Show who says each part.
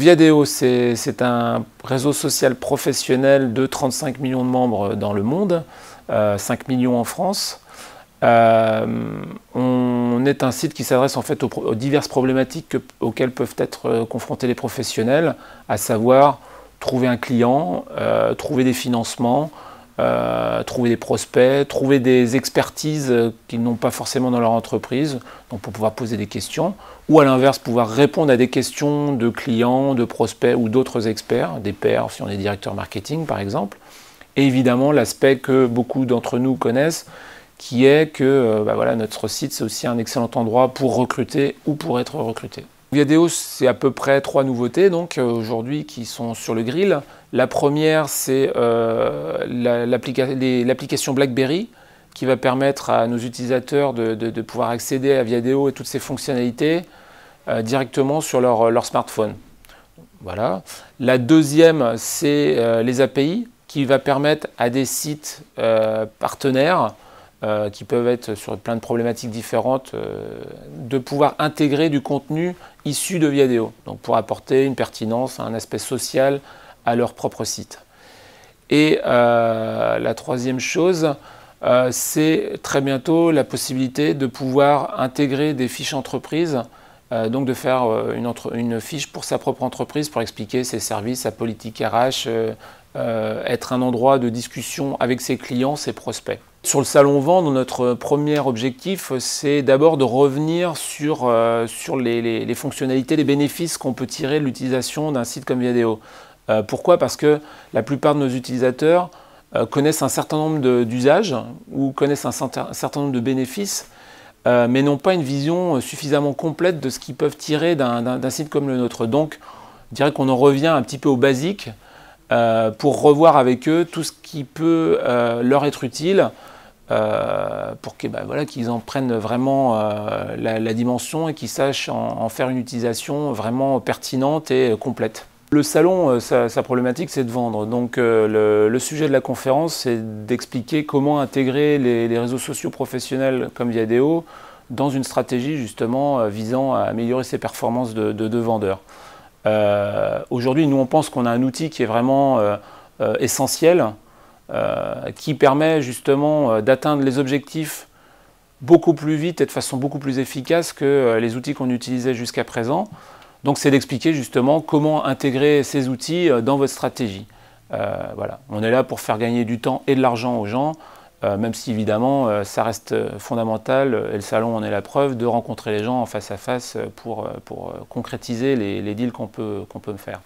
Speaker 1: Viadeo, c'est un réseau social professionnel de 35 millions de membres dans le monde, 5 millions en France. On est un site qui s'adresse en fait aux diverses problématiques auxquelles peuvent être confrontés les professionnels, à savoir trouver un client, trouver des financements, trouver des prospects, trouver des expertises qu'ils n'ont pas forcément dans leur entreprise, donc pour pouvoir poser des questions, ou à l'inverse pouvoir répondre à des questions de clients, de prospects ou d'autres experts, des pairs si on est directeur marketing par exemple. Et évidemment l'aspect que beaucoup d'entre nous connaissent, qui est que voilà, notre site c'est aussi un excellent endroit pour recruter ou pour être recruté. Viadeo, c'est à peu près 3 nouveautés donc aujourd'hui qui sont sur le grill. La première, c'est l'application BlackBerry qui va permettre à nos utilisateurs de pouvoir accéder à Viadeo et toutes ses fonctionnalités directement sur leur smartphone. Voilà. La deuxième, c'est les API qui va permettre à des sites partenaires qui peuvent être sur plein de problématiques différentes, de pouvoir intégrer du contenu issu de Viadeo, donc pour apporter une pertinence, un aspect social à leur propre site. Et la troisième chose, c'est très bientôt la possibilité de pouvoir intégrer des fiches entreprises, donc de faire une fiche pour sa propre entreprise pour expliquer ses services, sa politique RH, être un endroit de discussion avec ses clients, ses prospects. Sur le salon Vendre, notre premier objectif, c'est d'abord de revenir sur les fonctionnalités, les bénéfices qu'on peut tirer de l'utilisation d'un site comme Viadeo. Pourquoi? Parce que la plupart de nos utilisateurs connaissent un certain nombre d'usages ou connaissent un certain nombre de bénéfices, mais n'ont pas une vision suffisamment complète de ce qu'ils peuvent tirer d'un site comme le nôtre. Donc, je dirais qu'on en revient un petit peu aux basiques pour revoir avec eux tout ce qui peut leur être utile pour que, voilà, qu'ils en prennent vraiment la dimension et qu'ils sachent en faire une utilisation vraiment pertinente et complète. Le salon, sa problématique, c'est de vendre. Donc le sujet de la conférence, c'est d'expliquer comment intégrer les réseaux sociaux professionnels comme Viadeo dans une stratégie justement visant à améliorer ses performances de vendeur. Aujourd'hui, nous, on pense qu'on a un outil qui est vraiment essentiel, qui permet justement d'atteindre les objectifs beaucoup plus vite et de façon beaucoup plus efficace que les outils qu'on utilisait jusqu'à présent. Donc c'est d'expliquer justement comment intégrer ces outils dans votre stratégie. Voilà. On est là pour faire gagner du temps et de l'argent aux gens, même si évidemment ça reste fondamental, et le salon en est la preuve, de rencontrer les gens en face à face pour concrétiser les deals qu'on peut faire.